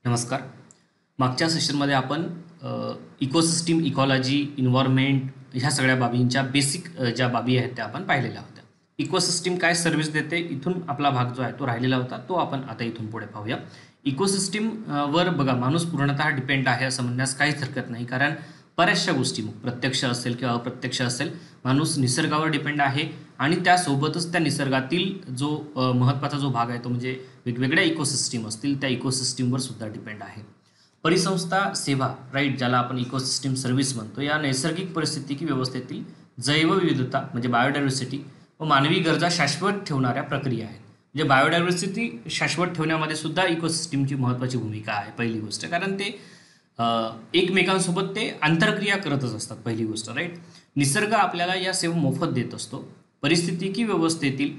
नमस्कार. मागच्या सेशनमध्ये आपण इकोसिस्टीम, इकॉलॉजी, इन्व्हायरमेंट ह्या सगळ्या बाबींच्या बेसिक ज्या बाबी आहेत त्या आपण पाहिलेल्या होत्या. इकोसिस्टीम काय सर्व्हिस देते इथून आपला भाग जो आहे तो राहिलेला होता, तो आपण आता इथून पुढे पाहूया. इकोसिस्टीम वर बघा, माणूस पूर्णतः डिपेंड आहे असं म्हणण्यास काहीच हरकत नाही, कारण बऱ्याचशा गोष्टी प्रत्यक्ष असेल किंवा अप्रत्यक्ष असेल, माणूस निसर्गावर डिपेंड आहे आणि त्यासोबतच त्या निसर्गातील जो महत्त्वाचा जो भाग आहे तो म्हणजे वेगवेगळ्या इकोसिस्टीम असतील त्या इकोसिस्टीमवर सुद्धा डिपेंड आहे. परिसंस्था सेवा, राईट, ज्याला आपण इकोसिस्टीम सर्व्हिस म्हणतो, या नैसर्गिक परिस्थितिकी व्यवस्थेतील जैवविविधता म्हणजे बायोडायव्हर्सिटी व मानवी गरजा शाश्वत ठेवणाऱ्या प्रक्रिया आहेत. म्हणजे बायोडायव्हर्सिटी शाश्वत ठेवण्यामध्ये सुद्धा इकोसिस्टीमची महत्त्वाची भूमिका आहे. पहिली गोष्ट, कारण ते एकमेकांसोबत ते आंतरक्रिया करतच असतात. पहिली गोष्ट, राईट. निसर्ग आपल्याला या सेवा मोफत देत असतो. परिस्थितिकी व्यवस्थेतील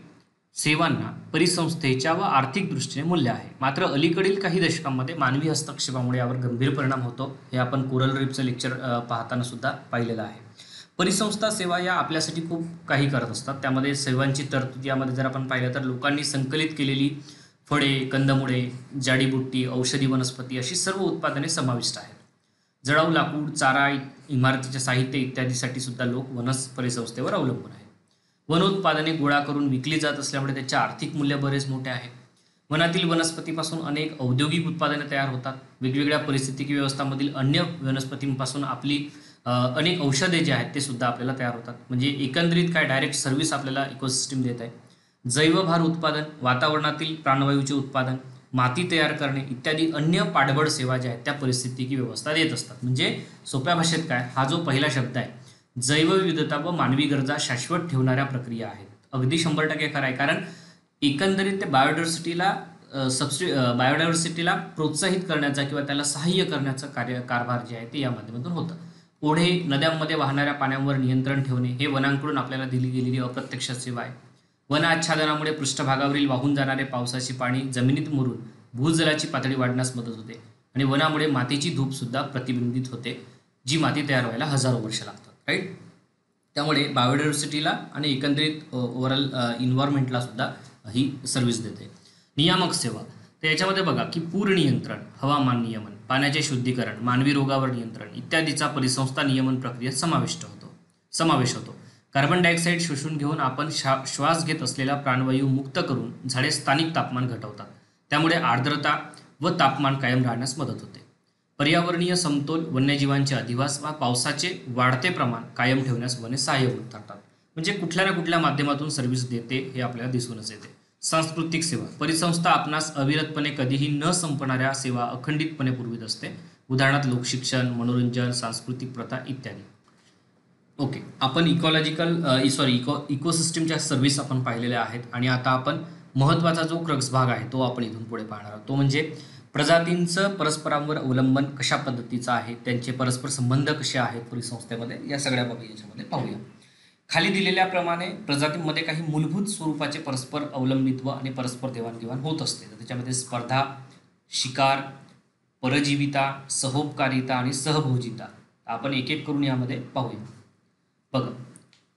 सेवांना परिसंस्थेच्या व आर्थिक दृष्टीने मूल्य आहे. मात्र अलीकडील काही दशकांमध्ये मानवी हस्तक्षेपामुळे यावर गंभीर परिणाम होतो. हे आपण कोरल रीफचं लेक्चर पाहताना सुद्धा पाहिलेलं आहे. परिसंस्था सेवा या आपल्यासाठी खूप काही करत असतात. त्यामध्ये सेवांची तरतूद यामध्ये जर आपण पाहिलं तर लोकांनी संकलित केलेली फळे, कंदमुळे, जाडीबुट्टी, औषधी वनस्पती अशी सर्व उत्पादने समाविष्ट आहेत. जळाऊ लाकूड, चारा, इमारतीचे साहित्य इत्यादीसाठी सुद्धा लोक परिसंस्थेवर अवलंबून आहेत. वनोत्पादने गोळा करून विकली जात असल्यामुळे त्याचे आर्थिक मूल्य बरेच मोठे आहे. वनातील वनस्पतीपासून अनेक औद्योगिक उत्पादने तयार होतात. वेगवेगळ्या परिस्थितिकी व्यवस्थांमधील अन्य वनस्पतींपासून आपली अनेक औषधे जे आहेत ते सुद्धा आपल्याला तयार होतात. म्हणजे एकंदरीत काय, डायरेक्ट सर्व्हिस आपल्याला इकोसिस्टीम देत आहे. जैवभार उत्पादन, वातावरणातील प्राणवायूचे उत्पादन, माती तयार करणे इत्यादी अन्य पाठबळ सेवा ज्या आहेत त्या परिस्थितिकी व्यवस्था देत असतात. म्हणजे सोप्या भाषेत काय, हा जो पहिला शब्द आहे, जैवविविधता व मानवी गरजा शाश्वत ठेवणाऱ्या प्रक्रिया आहेत, अगदी 100% खरं आहे. कारण एकंदरीत ते बायोडायव्हर्सिटीला प्रोत्साहित करण्याचा किंवा त्याला सहाय्य करण्याचं कारभार जे आहे ते या माध्यमातून होतं. ओढे, नद्यांमध्ये वाहणाऱ्या पाण्यावर नियंत्रण ठेवणे हे वनांकडून आपल्याला दिली गेलेली अप्रत्यक्ष सेवा आहे. वन आच्छादनामुळे पृष्ठभागावरील वाहून जाणारे पावसाचे पाणी जमिनीत मुरून भूजलाची पातळी वाढण्यास मदत होते आणि वनामुळे मातीची धूप सुद्धा प्रतिबंधित होते, जी माती तयार व्हायला हजारो वर्ष लागतात, राईट. त्यामुळे बायोडायव्हर्सिटीला आणि एकंदरीत ओव्हरऑल इन्व्हायरमेंटला सुद्धा ही सर्व्हिस देते. नियामक सेवा, तर याच्यामध्ये बघा की पूर नियंत्रण, हवामान नियमन, पाण्याचे शुद्धीकरण, मानवी रोगावर नियंत्रण इत्यादीचा परिसंस्था नियमन प्रक्रियेत समावेश होतो. कार्बन डायऑक्साईड शोषून घेऊन आपण श्वास घेत असलेला प्राणवायू मुक्त करून झाडे स्थानिक तापमान घटवतात. त्यामुळे आर्द्रता व तापमान कायम राहण्यास मदत होते. पर्यावरणीय समतोल, वन्यजीवांचे अधिवास व पावसाचे वाढते प्रमाण कायम ठेवण्यास वने सहाय्यभूत ठरतात. म्हणजे कुठल्या ना कुठल्या माध्यमातून सर्व्हिस देते हे आपल्याला दिसूनच येते. सांस्कृतिक सेवा, परिसंस्था आपणास अविरतपणे कधीही न संपणाऱ्या सेवा अखंडितपणे पुरवित असते. उदाहरणार्थ लोकशिक्षण, मनोरंजन, सांस्कृतिक प्रथा इत्यादी. ओके, आपण इकोसिस्टीमच्या सर्व्हिस आपण पाहिलेल्या आहेत आणि आता आपण महत्त्वाचा जो क्रक्स भाग आहे तो आपण इथून पुढे पाहणार आहोत. तो म्हणजे प्रजातींचं परस्परांवर अवलंबन कशा पद्धतीचं आहे, त्यांचे परस्पर संबंध कसे आहेत परिसंस्थेमध्ये, या सगळ्या बाबी याच्यामध्ये पाहूया. खाली दिलेल्याप्रमाणे प्रजातींमध्ये काही मूलभूत स्वरूपाचे परस्पर अवलंबित्व आणि परस्पर देवाणघेवाण होत असते. तर त्याच्यामध्ये स्पर्धा, शिकार, परजीविता, सहोपकारिता आणि सहभोजिता. आपण एक एक करून यामध्ये पाहूया. बघा,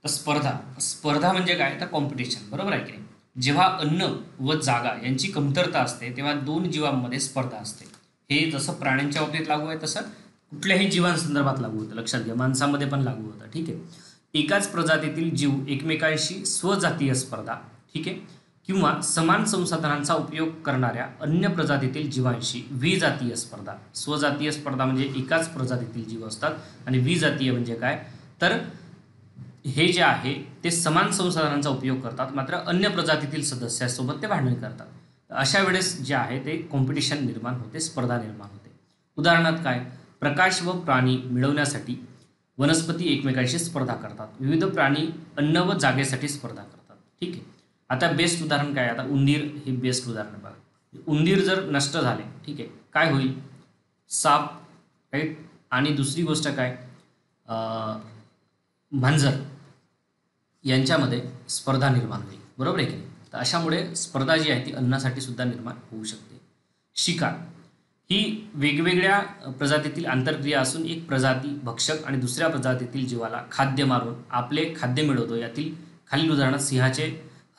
तर स्पर्धा म्हणजे काय, तर कॉम्पिटिशन, बरोबर आहे की नाही. जेव्हा अन्न व जागा यांची कमतरता असते तेव्हा दोन जीवांमध्ये स्पर्धा असते. हे जसं प्राण्यांच्या बाबतीत लागू आहे तसं कुठल्याही जीवांसंदर्भात लागू होतं. लक्षात घ्या, माणसामध्ये पण लागू होतं, ठीक आहे. एकाच प्रजातीतील जीव एकमेकांशी स्वजातीय स्पर्धा, ठीक आहे, किंवा समान संसाधनांचा उपयोग करणाऱ्या अन्य प्रजातीतील जीवांशी विजातीय स्पर्धा. स्वजातीय स्पर्धा म्हणजे एकाच प्रजातीतील जीव असतात आणि विजातीय म्हणजे काय, तर हे जे आहे ते समान संसाधनांचा उपयोग करतात, मात्र अन्य प्रजातीतील सदस्यासोबत ते भांडण करतात. अशा वेळेस जे आहे ते कॉम्पिटिशन निर्माण होते, स्पर्धा निर्माण होते. उदाहरणार्थ काय, प्रकाश व प्राणी मिळवण्यासाठी वनस्पती एकमेकांशी स्पर्धा करतात. विविध प्राणी अन्न व जागेसाठी स्पर्धा करतात, ठीक आहे. आता बेस्ट उदाहरण काय, आता उंदीर हे बेस्ट उदाहरण बघा. उंदीर जर नष्ट झाले, ठीक आहे, काय होईल, साप, राईट, आणि दुसरी गोष्ट काय, मांजर यांच्यामध्ये स्पर्धा निर्माण होईल, बरोबर आहे की नाही. तर अशामुळे स्पर्धा जी आहे ती अन्नासाठी सुद्धा निर्माण होऊ शकते. शिकार ही वेगवेगळ्या प्रजातीतील आंतरक्रिया असून एक प्रजाती भक्षक आणि दुसऱ्या प्रजातीतील जीवाला खाद्य मारून आपले खाद्य मिळवतो. यातील खालील उदाहरणात सिंहाचे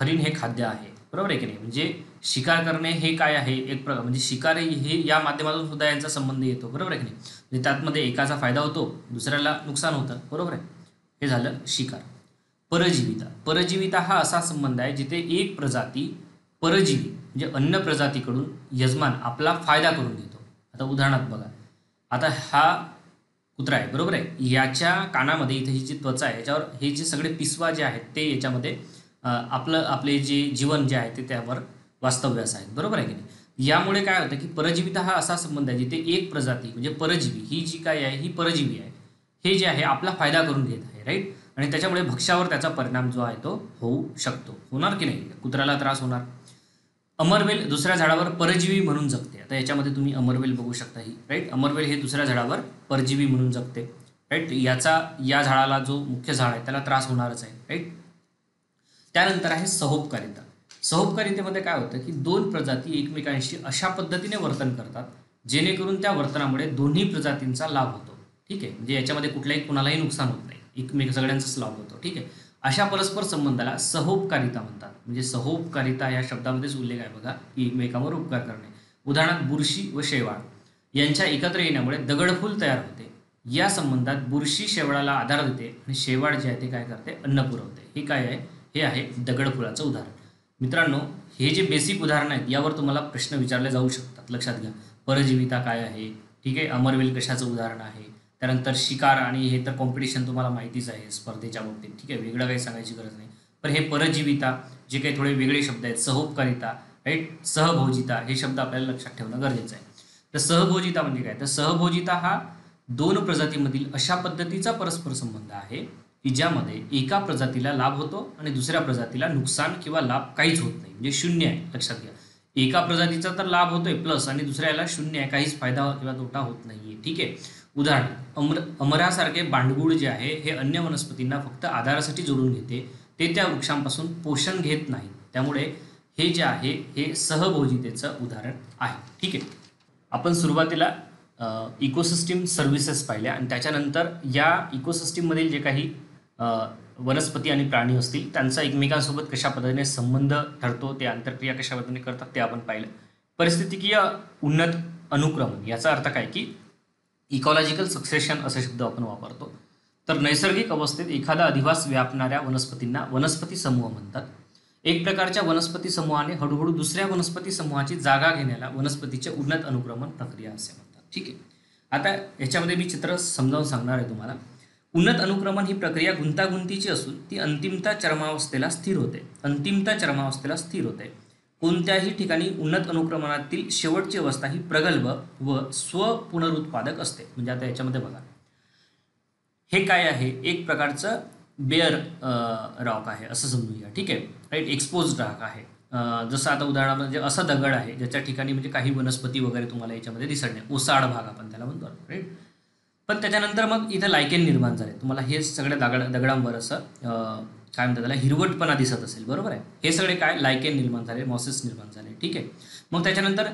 हरिण हे खाद्य आहे, बरोबर आहे की नाही. म्हणजे शिकार करणे हे काय आहे, एक प्रकार म्हणजे शिकार हे या माध्यमातून सुद्धा यांचा संबंध येतो, बरोबर आहे की नाही. म्हणजे त्यामध्ये एकाचा फायदा होतो, दुसऱ्याला नुकसान होतं, बरोबर आहे. हे झालं शिकार. परजीविता. परजीविता हा असा संबंध आहे जिथे एक प्रजाती परजीवी म्हणजे अन्य प्रजातीकडून यजमान आपला फायदा करून घेतो. आता उदाहरणार्थ बघा, आता हा कुत्रा आहे, बरोबर आहे. याच्या कानामध्ये इथे ही जी त्वचा आहे याच्यावर हे जे सगळे पिसवा जे आहेत ते याच्यामध्ये आपले जे जीवन जे आहे ते त्यावर वास्तव्यास आहेत, बरोबर आहे की नाही. यामुळे काय होतं की परजीविता हा असा संबंध आहे जिथे एक प्रजाती म्हणजे परजीवी ही जी काय आहे ही परजीवी आहे, हे जे आहे आपला फायदा करून घेत आहे, राईट. आणि त्याच्यामुळे भक्ष्यावर त्याचा परिणाम जो आहे तो होऊ शकतो. होणार की नाही, कुत्र्याला त्रास होणार. अमरवेल दुसऱ्या झाडावर परजीवी म्हणून जगते. आता याच्यामध्ये तुम्ही अमरवेल बघू शकता ही, राईट. अमरवेल हे दुसऱ्या झाडावर परजीवी म्हणून जगते, राईट. या झाडाला जो मुख्य झाड आहे त्याला त्रास होणारच आहे, राईट. त्यानंतर आहे सहोपकारिता. सहोपकारितेमध्ये काय होतं की दोन प्रजाती एकमेकांशी अशा पद्धतीने वर्तन करतात जेणेकरून त्या वर्तनामुळे दोन्ही प्रजातींचा लाभ होतो, ठीक आहे. म्हणजे याच्यामध्ये कुणालाही नुकसान होत नाही, सगळ्यांचाच लाभ होतो, ठीक आहे. अशा परस्पर संबंधाला सहोपकारिता म्हणतात. म्हणजे सहोपकारिता या शब्दामध्येच उल्लेख आहे बघा की एकमेकांवर उपकार करणे. उदाहरणार्थ बुरशी व शेवाळ यांच्या एकत्र येण्यामुळे दगडफूल तयार होते. या संबंधात बुरशी शेवाळाला आधार देते आणि शेवाळ जे आहे ते काय करते, अन्न पुरवते. हे काय आहे, हे आहे दगडफुलाचं उदाहरण. मित्रांनो, हे जे बेसिक उदाहरण आहेत यावर तुम्हाला प्रश्न विचारले जाऊ शकतात, लक्षात घ्या. परजीविता काय आहे, ठीक आहे. अमरवेल कशाचं उदाहरण आहे. त्यानंतर शिकार आणि हे तर कॉम्पिटिशन तुम्हाला माहितीच आहे स्पर्धेच्या बाबतीत, ठीक आहे. वेगळं काही सांगायची गरज नाही. पण हे परजीविता जे काही थोडे वेगळे शब्द आहेत, सहोपकारिता, राईट, सहभोजिता हे शब्द आपल्याला लक्षात ठेवणं गरजेचं आहे. तर सहभोजिता म्हणजे काय, तर सहभोजिता हा दोन प्रजातीमधील अशा पद्धतीचा परस्पर संबंध आहे की ज्यामध्ये एका प्रजातीला लाभ होतो आणि दुसऱ्या प्रजातीला नुकसान किंवा लाभ काहीच होत नाही, म्हणजे शून्य आहे, लक्षात घ्या. एका प्रजातीचा तर लाभ होतोय प्लस आणि दुसऱ्याला शून्य आहे, काहीच फायदा किंवा तोटा होत नाहीये, ठीक आहे. उदाहरण, अमरासारखे बांडगुळ जे आहे हे अन्य वनस्पतींना फक्त आधारासाठी जोडून घेते, ते त्या वृक्षांपासून पोषण घेत नाही. त्यामुळे हे जे आहे हे सहभोजितेचं उदाहरण आहे, ठीक आहे. आपण सुरुवातीला इकोसिस्टीम सर्व्हिसेस पाहिल्या आणि त्याच्यानंतर या इकोसिस्टीममधील जे काही वनस्पती आणि प्राणी असतील त्यांचा एकमेकांसोबत कशा पद्धतीने संबंध ठरतो, ते आंतरक्रिया कशा पद्धतीने करतात ते आपण पाहिलं. परिस्थितिकीय उन्नत अनुक्रमण याचा अर्थ काय की इकॉलॉजिकल सक्सेशन असा शब्द आपण वापरतो. तर नैसर्गिक अवस्थेत एखादा अधिवास व्यापणाऱ्या वनस्पतींना वनस्पती समूह म्हणतात. एक प्रकारच्या वनस्पती समूहाने हळूहळू दुसऱ्या वनस्पती समूहाची जागा घेण्याला वनस्पतीचे उन्नत अनुक्रमण प्रक्रिया असे म्हणतात, ठीक आहे. आता याच्यामध्ये मी चित्र समजावून सांगणार आहे तुम्हाला. उन्नत अनुक्रमण ही प्रक्रिया गुंतागुंतीची असून ती अंतिमता चरमावस्थेला स्थिर होते. कोणत्याही ठिकाणी उन्नत अनुक्रमणातील शेवटची अवस्था ही प्रगल्भ व स्वपुनरुत्पादक असते. म्हणजे आता याच्यामध्ये बघा, हे काय आहे, एक प्रकारचं बेअर रॉक आहे असं समजूया, ठीक आहे, राईट. एक्सपोज रॉक आहे. जसं आता उदाहरण म्हणजे असा दगड आहे ज्याच्या ठिकाणी म्हणजे काही वनस्पती वगैरे तुम्हाला याच्यामध्ये दिसत नाही, ओसाड भाग आपण त्याला म्हणतो, राईट. पण त्याच्यानंतर मग इथं लायकेन निर्माण झाले. तुम्हाला हे सगळ्या दगडांवर असं काय म्हणतात त्याला हिरवटपणा दिसत असेल, बरोबर आहे. हे सगळे काय लायकेन निर्माण झाले, मॉसेस निर्माण झाले, ठीक आहे. मग त्याच्यानंतर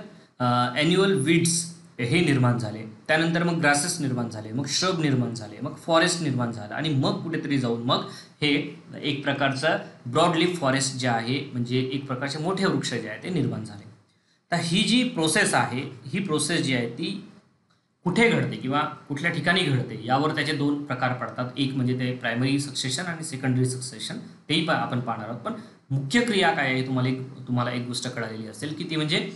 ॲन्युअल वीड्स हे निर्माण झाले. त्यानंतर मग ग्रासेस निर्माण झाले, मग श्रब निर्माण झाले, मग फॉरेस्ट निर्माण झालं आणि मग कुठेतरी जाऊन मग हे एक प्रकारचं ब्रॉडलीफ फॉरेस्ट जे आहे म्हणजे एक प्रकारचे मोठे वृक्ष जे आहे ते निर्माण झाले. तर ही जी प्रोसेस आहे, ही प्रोसेस जी आहे ती कुठे घडते किंवा कुठल्या ठिकाणी घडते यावर त्याचे दोन प्रकार पडतात. एक म्हणजे ते प्रायमरी सक्सेशन आणि सेकंडरी सक्सेशन, तेही आपण पाहणार आहोत. पण मुख्य क्रिया काय आहे तुम्हाला एक गोष्ट कळालेली असेल की ती म्हणजे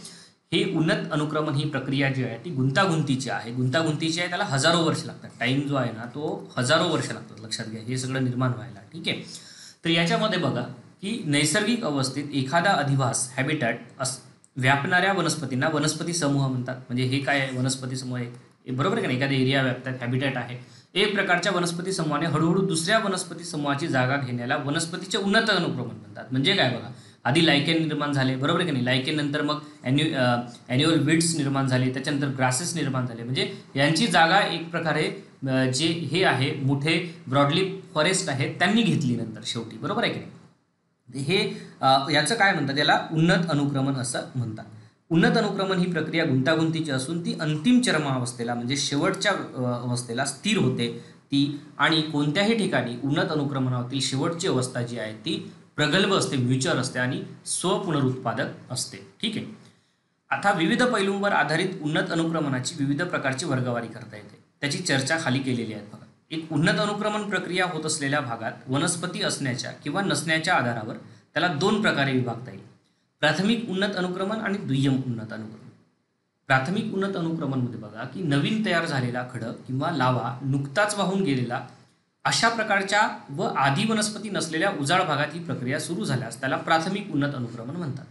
हे उन्नत अनुक्रमण ही प्रक्रिया जी आहे ती गुंतागुंतीची आहे. त्याला हजारो वर्ष लागतात. टाईम जो आहे ना तो हजारो वर्ष लागतात, लक्षात घ्या, हे सगळं निर्माण व्हायला, ठीक आहे. तर याच्यामध्ये बघा की नैसर्गिक अवस्थेत एखादा अधिवास हॅबिटॅट व्यापणाऱ्या वनस्पतींना वनस्पती समूह म्हणतात. म्हणजे हे काय आहे, वनस्पती समूह आहे, बरोबर आहे का नाही, एखादा एरिया व्यापतात, हॅबिटॅट आहे. एक प्रकारच्या वनस्पती समूहाने हळूहळू दुसऱ्या वनस्पती समूहाची जागा घेण्याला वनस्पतीचे उन्नत अनुक्रमण म्हणतात. म्हणजे काय बघा, आधी लायकेन निर्माण झाले, बरोबर आहे की नाही, लायकेन नंतर मग ॲन्युअल वीड्स निर्माण झाले, त्याच्यानंतर ग्रासेस निर्माण झाले. म्हणजे यांची जागा एक प्रकारे जे हे आहे मोठे ब्रॉडलीफ फॉरेस्ट आहेत त्यांनी घेतली नंतर शेवटी, बरोबर आहे की नाही. हे याचं काय म्हणतात, याला उन्नत अनुक्रमण असं म्हणतात. उन्नत अनुक्रमण ही प्रक्रिया गुंतागुंतीची असून ती अंतिम चरमावस्थेला म्हणजे शेवटच्या अवस्थेला स्थिर होते ती, आणि कोणत्याही ठिकाणी उन्नत अनुक्रमणातील शेवटची अवस्था जी आहे ती प्रगल्भ असते, म्युच्युअर असते आणि स्वपुनरुत्पादक असते. ठीक आहे. आता विविध पैलूंवर आधारित उन्नत अनुक्रमणाची विविध प्रकारची वर्गवारी करता येते. त्याची चर्चा खाली केलेली आहे बघा. एक उन्नत अनुक्रमण प्रक्रिया होत असलेल्या भागात वनस्पती असण्याच्या किंवा नसण्याच्या आधारावर त्याला 2 प्रकारे विभागता येईल. प्राथमिक उन्नत अनुक्रमण आणि दुय्यम उन्नत अनुक्रमण. प्राथमिक उन्नत अनुक्रमणमध्ये बघा की नवीन तयार झालेला खडक किंवा लावा नुकताच वाहून गेलेला अशा प्रकारच्या व आधी वनस्पती नसलेल्या उजाड भागात ही प्रक्रिया सुरू झाल्यास त्याला प्राथमिक उन्नत अनुक्रमण म्हणतात.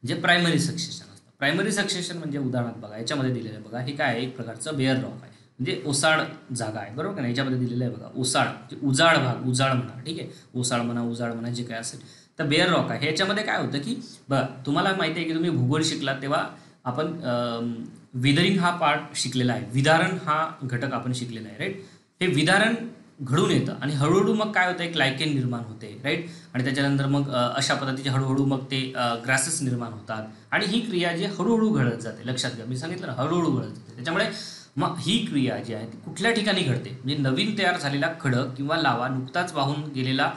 म्हणजे प्रायमरी सक्सेशन असतं. प्रायमरी सक्सेशन म्हणजे उदाहरणार्थ बघा याच्यामध्ये दिलेलं आहे बघा, हे काय आहे, एक प्रकारचं बेअर रॉक आहे, म्हणजे ओसाड जागा आहे, बरोबर का नाही. याच्यामध्ये दिलेलं आहे बघा ओसाड, म्हणजे उजाड भाग, उजाड म्हणा, ठीक आहे, ओसाड म्हणा, उजाड म्हणा, जे काय असेल तर बेअर रॉक आहे. याच्यामध्ये काय होतं की बघा तुम्हाला माहिती आहे की तुम्ही भूगोल शिकलात तेव्हा आपण विदरिंग हा पार्ट शिकलेला आहे, विदारण हा घटक आपण शिकलेला आहे, राईट. हे विदारण घडून येतं आणि हळूहळू मग काय होतं, एक लायकेन निर्माण होते, राईट. आणि त्याच्यानंतर मग अशा पद्धतीचे हळूहळू मग ते ग्रासेस निर्माण होतात आणि ही क्रिया जी हळूहळू घडत जाते. लक्षात घ्या, मी सांगितलं ना हळूहळू घडत जाते. त्याच्यामुळे मग ही क्रिया जी आहे ती कुठल्या ठिकाणी घडते, म्हणजे नवीन तयार झालेला खडक किंवा लावा नुकताच वाहून गेलेला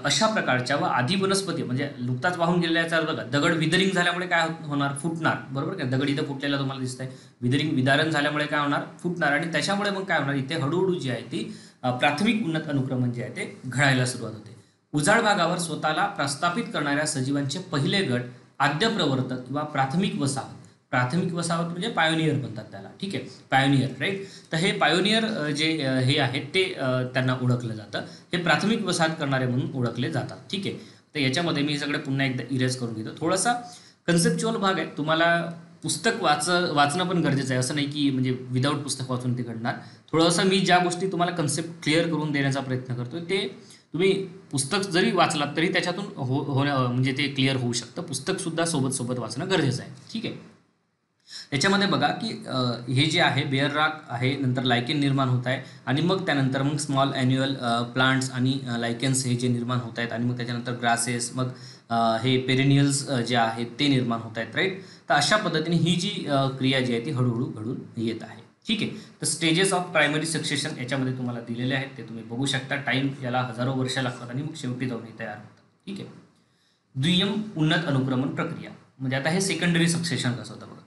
अशा प्रकारच्या व आधी वनस्पती, म्हणजे नुकताच वाहून गेलेल्या याचा बघा दगड विदरिंग झाल्यामुळे काय होणार, फुटणार, बरोबर का. दगड इथं फुटलेला तुम्हाला दिसत आहे, विदारण झाल्यामुळे काय होणार, फुटणार. आणि त्याच्यामुळे मग काय होणार, इथे हळूहळू जी आहे ती प्राथमिक उन्नत अनुक्रमण जे आहे ते घडायला सुरुवात होते. उजाड भागावर स्वतःला प्रस्थापित करणाऱ्या सजीवांचे पहिले गट आद्य प्रवर्तक किंवा प्राथमिक वसाहत. प्राथमिक वसाहत म्हणजे पायोनियर म्हणतात त्याला, ठीक आहे, पायोनियर, राईट. तर हे पायोनियर जे हे आहेत ते त्यांना ओळखलं जातं. हे प्राथमिक वसाहत करणारे म्हणून ओळखले जातात. ठीक आहे. तर याच्यामध्ये मी सगळे पुन्हा एकदा इरेज करून घेतो. थोडासा कन्सेप्च्युअल भाग आहे, तुम्हाला पुस्तक वाचणं पण गरजेचं आहे. असं नाही की म्हणजे विदाऊट पुस्तक वाचून ते घडणार. थोडंसं मी ज्या गोष्टी तुम्हाला कन्सेप्ट क्लिअर करून देण्याचा प्रयत्न करतो ते तुम्ही पुस्तक जरी वाचलात तरी त्याच्यातून म्हणजे ते क्लिअर होऊ शकतं. पुस्तकसुद्धा सोबत वाचणं गरजेचं आहे. ठीक आहे. याच्यामध्ये बघा की हे जे आहे बेअर रॉक आहे, नंतर लायकेन निर्माण होत आहे आणि मग त्यानंतर मग स्मॉल ॲन्युअल प्लांट्स आणि लायकेन्स हे जे निर्माण होत आहेत आणि मग त्याच्यानंतर ग्रासेस, मग हे पेरेनियल्स जे आहेत ते निर्माण होत आहेत, राईट. तर अशा पद्धतीने ही जी क्रिया जी आहे ती हळूहळू घडून येत आहे. ठीक आहे. तर स्टेजेस ऑफ प्रायमरी सक्सेशन याच्यामध्ये तुम्हाला दिलेले आहेत, ते तुम्ही बघू शकता. टाईम याला हजारो वर्ष लागतात आणि मग शेवटी जाऊन हे तयार होतात. ठीक आहे. दुय्यम उन्नत अनुक्रमण प्रक्रिया म्हणजे आता हे सेकंडरी सक्सेशन कसं होतं बघा.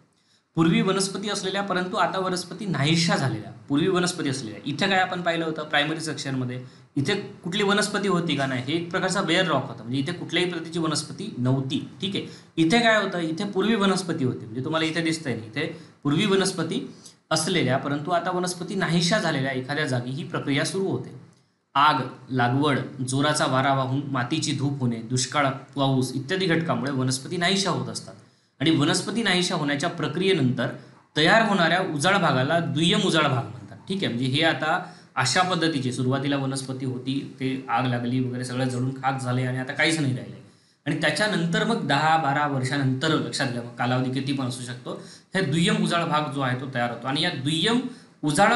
पूर्वी वनस्पती असलेल्या परंतु आता वनस्पती नाहीशा झालेल्या, पूर्वी वनस्पती असलेल्या, इथे काय आपण पाहिलं होतं प्रायमरी सेक्शनमध्ये, इथे कुठली वनस्पती होती का नाही, हे एक प्रकारचा बेअर रॉक होता, म्हणजे इथे कुठल्याही प्रकारची वनस्पती नव्हती. ठीक आहे. इथे काय होतं, इथे पूर्वी वनस्पती होती, म्हणजे तुम्हाला इथे दिसतंय ना, इथे पूर्वी वनस्पती असलेल्या परंतु आता वनस्पती नाहीशा झालेल्या एखाद्या जागी ही प्रक्रिया सुरू होते. आग लागवड, जोराचा वारा वाहून मातीची धूप होणे, दुष्काळ, पाऊस इत्यादी घटकामुळे वनस्पती नाहीशा होत असतात आणि वनस्पती नाहीशा होण्याच्या प्रक्रियेनंतर तयार होणाऱ्या उजाड भागाला दुय्यम उजाड भाग म्हणतात. ठीक आहे. म्हणजे हे आता अशा पद्धतीचे सुरुवातीला वनस्पती होती, ते आग लागली वगैरे सगळं जळून खाक झाले आणि आता काहीच नाही राहिलं आणि त्याच्यानंतर मग 10-12 वर्षानंतर, लक्षात घ्या, मग कालावधी किती पण असू शकतो, हे दुय्यम उजाड भाग जो आहे तो तयार होतो आणि या दुय्यम उजाड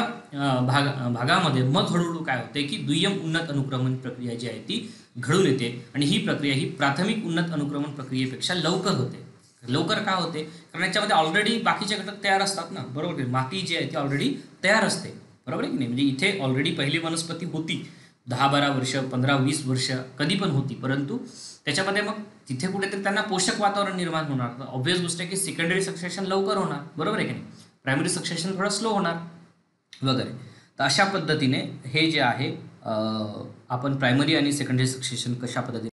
भागामध्ये मग हळूहळू काय होते की दुय्यम उन्नत अनुक्रमण प्रक्रिया जी आहे ती घडून येते आणि ही प्रक्रिया ही प्राथमिक उन्नत अनुक्रमण प्रक्रियेपेक्षा लवकर होते. लवकर का होते, कारण याच्यामध्ये ऑलरेडी बाकीचे घटक तयार असतात ना, बरोबर. माती जी आहे ती ऑलरेडी तयार असते, बरोबर आहे की नाही. म्हणजे इथे ऑलरेडी पहिली वनस्पती होती, 10-12 वर्ष, 15-20 वर्ष कधी पण होती, परंतु त्याच्यामध्ये मग तिथे कुठेतरी त्यांना पोषक वातावरण निर्माण होणार. ऑब्व्हियस गोष्ट आहे की सेकंडरी सक्सेशन लवकर होणार, बरोबर आहे की नाही. प्रायमरी सक्सेशन थोडं स्लो होणार वगैरे. तर अशा पद्धतीने हे जे आहे आपण प्रायमरी आणि सेकंडरी सक्सेशन कशा पद्धतीने